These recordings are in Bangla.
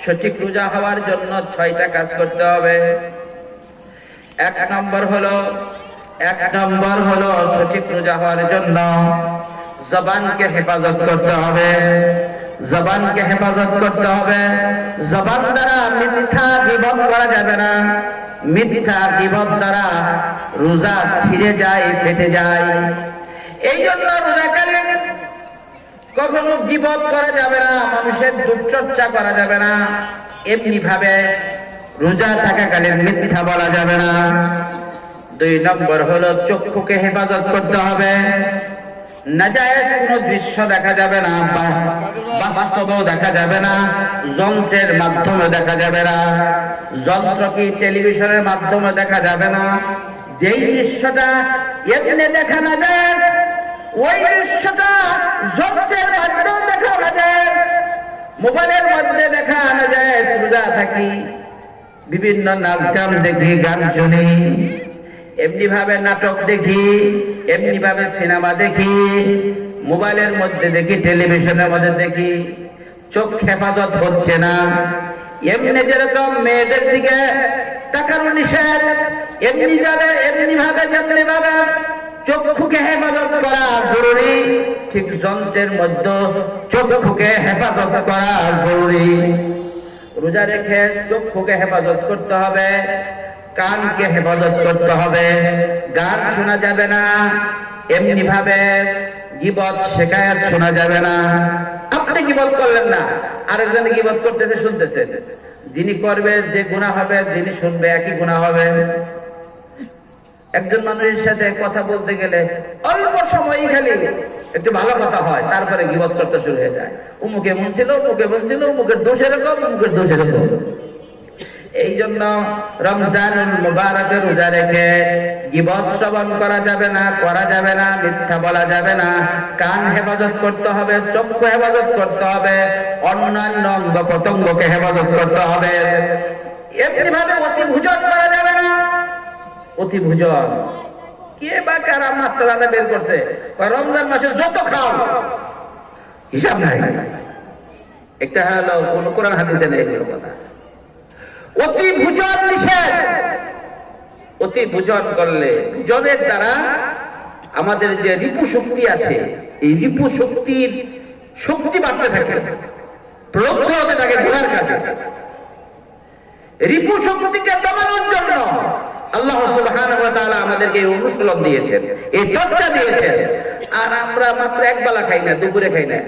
সঠিক রোজা হওয়ার জন্য 6টা কাজ করতে হবে। এক নম্বর হলো সঠিক রোজা হওয়ার জন্য জবানকে হেফাজত করতে হবে। জবান দ্বারা মিথ্যা গীবত করা যাবে না। মিথ্যা গীবত দ্বারা রোজা ছিঁড়ে যায়, ফেটে যায়। এই জন্য রোজাকালীন কখনো গীবত করা যাবে না, মানুষের দুশ্চর্চা করা যাবে না। এমনি ভাবে রোজা থাকাকালীন মিথ্যা বলা যাবে না। 2 নম্বর হলো চক্ষুকে হেফাজত করতে হবে। নাজায়েজ কোনো দৃশ্য দেখা যাবে না, বাস্তবেও দেখা যাবে না, যন্ত্রের মাধ্যমে দেখা যাবে না। যন্ত্র কি টেলিভিশনের মাধ্যমে দেখা যাবে না। যেই দৃশ্যটা এমনি দেখা না যায়, ওই দৃশ্যটা যন্ত্রের মাধ্যমে দেখা না যায়, মোবাইলের মধ্যে দেখা না যায়। রোজা থাকি বিভিন্ন নাচ গান দেখি, গান শুনি, এমনি ভাবে নাটক দেখি, এমনি ভাবে সিনেমা দেখি, মোবাইলের মধ্যে দেখি, টেলিভিশনের মধ্যে দেখি, চোখ হেফাজত হচ্ছে না। এমনি যেরকম মেয়েদের দিকে তাকানো নিষেধ, এমনি ভাবে চক্ষুকে হেফাজত করা জরুরি, ঠিক যন্ত্রের মধ্যে চক্ষুকে হেফাজত করা জরুরি। রোজা রেখে চক্ষুকে হেফাজত করতে হবে, কানকে হেফাজত করতে হবে। গান শোনা যাবে না, এমনি ভাবে গীবত শিকায়াত শোনা যাবে না। আপনি গীবত করলেন না, আরেকজন গীবত করতেছে, শুনতেছেন। যিনি করবে যে গুনাহ হবে, যিনি শুনবে একই গুনাহ হবে। একজন মানুষের সাথে কথা বলতে গেলে অল্প সময়ই খালি একটু ভালো কথা হয়, তারপরে গীবত চর্চা শুরু হয়ে যায়। অমুকে এমন ছিল, অমুকে বলছিল, অমুকের দোষ এরকম, অমুকের দোষ এরকম। এই জন্য রমজানুল মুবারকে রোজা রেখে গীবত শ্রবণ করা যাবে না, মিথ্যা বলা যাবে না। কান হেফাজত করতে হবে, চক্ষু হেফাজত করতে হবে, অন্যান্য অঙ্গ প্রত্যঙ্গকে হেফাজত করতে হবে। এমনি ভাবে অতি ভোজন করা যাবে না। অতি ভোজন কে বা কারা মাসআলাটা বের করছে, রমজান মাসে যত খাও হিসাব নাই। একটা হলো কোন কোরআন হাদিসে নেই এগুলো কথা। অতি ভোজন নিষেধ। অতি ভোজন করলে ভোজনের দ্বারা আমাদের যে রিপু শক্তি আছে, এই রিপু শক্তির শক্তি বাড়তে থাকে, প্রলব্ধ হতে থাকে গুনার কাজে। রিপু শক্তিকে দমানোর জন্য আল্লাহ সুবহানাহু ওয়া তাআলা আমাদেরকে এই অনুশীলন দিয়েছেন, এই চর্চা দিয়েছেন। আর আমরা মাত্র একবেলা খাই না, দুপুরে খাই না।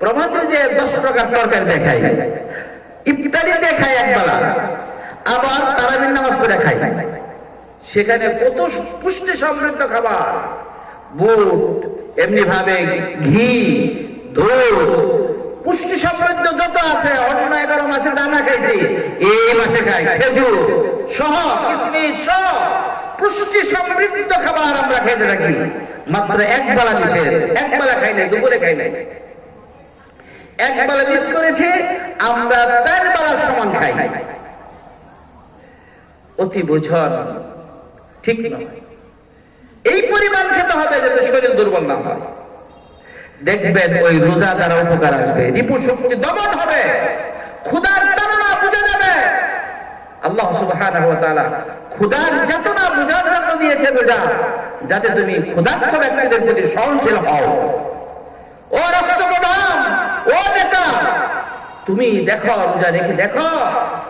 প্রভাতে যে 10 টাকার তরকারি দেখাই, ইফতারিতে খাই একবেলা, আবার তারাবির নামাজ পড়ে খাই। সেখানে কত পুষ্টি সমৃদ্ধ খাবার, বুট, এমনি ভাবে ঘি, দুধ, পুষ্টি সমৃদ্ধ যত আছে। অন্য 11 মাসে দানা খাইছি, এই মাসে খাই খেজুর সহ, কিশমিশ সহ পুষ্টি সমৃদ্ধ খাবার আমরা খেতে থাকি। মাত্র একবেলা নিষেধ, একবেলা খাই নাই, দুপুরে খাই নাই। একবেলা মিস করেছি, আমরা 4 বেলার সমান খাই। অতি ভোজন ঠিক নয়। এই পরিমাণ খেতে হবে যাতে শরীর দুর্বল না হয়। দেখবেন ওই রোজা দ্বারা উপকার আসবে, রিপু শক্তি দমন হবে, ক্ষুধার তাড়না বুঝে যাবে। আল্লাহ সুবহানাহু ওয়া তাআলা ক্ষুধার যাতনা বুঝার জন্য দিয়েছে রোজা, যাতে তুমি ক্ষুধার্ত ব্যক্তিদের প্রতি সহনশীল হও। ও রাষ্ট্রপ্রধান, ও নেতা, তুমি দেখো, রোজা রেখে দেখো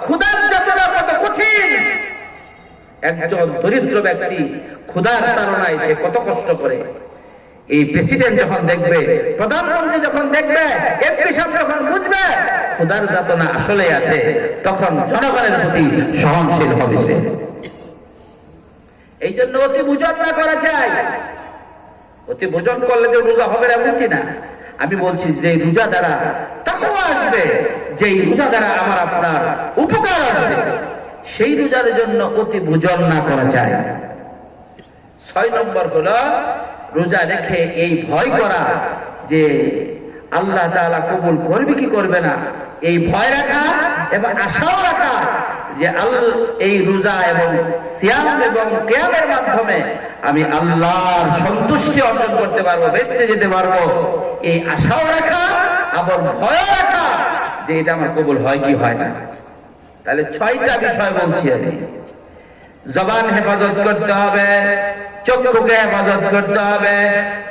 ক্ষুধার যাতনা কত কঠিন। একজন দরিদ্র ব্যক্তি ক্ষুধার তাড়নায় সে কত কষ্ট করে। এই প্রেসিডেন্ট যখন দেখবে, প্রধানমন্ত্রী যখন দেখবে, এমপি সাহেব যখন বুঝবে ক্ষুধার যাতনা আসলে আছে, তখন জনগণের প্রতি সহনশীল হবে সে। এই জন্য অতি ভোজন না করা চাই। অতি ভোজন করলে যে রোজা হবে এমনটি না। আমি বলছি যে রোজা দ্বারা তাকওয়া আসবে, যে রোজা দ্বারা আমার আপনার উপকার আসবে, সেই রোজার জন্য অতি ভোজন না করা চাই। 6 নম্বর হলো রোজা রেখে এই ভয় করা যে আল্লাহ তাআলা কবুল করবে কি করবে না, এই ভয় রাখা এবং আশাও রাখা যে এই রোজা এবং সিয়াম এবং কিয়ামের মাধ্যমে আমি আল্লাহর সন্তুষ্টি অর্জন করতে পারবো, বেহেশতে যেতে পারবো, এই আশাও রাখা, আবার ভয় রাখা যে এটা আমার কবুল হয় কি হয় না। তাহলে 6টা বিষয় বলছি আমি। জবান হেফাজত করতে হবে, চক্ষুকে হেফাজত করতে হবে,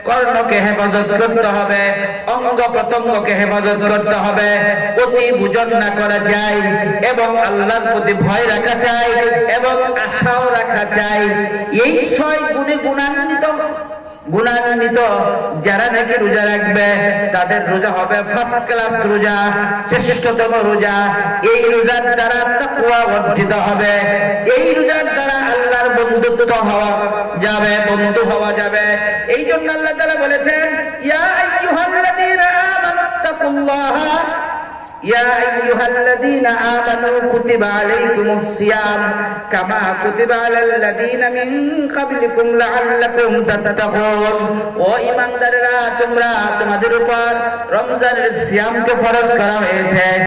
কর্ণকে হেফাজত করতে হবে, অঙ্গ প্রত্যঙ্গকে হেফাজত করতে হবে, অতি বুঝন না করা যায় এবং আল্লাহর প্রতি ভয় রাখা চাই এবং আশাও রাখা চাই। এই 6 গুণে গুণান্বিত যারা নাকি রোজা রাখবে তাদের রোজা হবে ফার্স্ট ক্লাস রোজা, শ্রেষ্ঠতম রোজা। এই রোজার দ্বারা তাকওয়া অর্জিত হবে, এই রোজার দ্বারা আল্লাহর বন্ধুত্ব হওয়া যাবে, বন্ধু হওয়া যাবে। এই জন্য আল্লাহ তাআলা বলেছেন, ইয়া আইয়ুহাল্লাযীনা আমানুত্তাকুল্লাহা يا أيها الذين آمنوا كتب عليكم الصيام كما كتب على الذين من قبلكم لعلكم تتقون। ও ঈমানদাররা, তোমরা তোমাদের উপর রমজানের সিয়ামকে ফরজ করা হয়েছে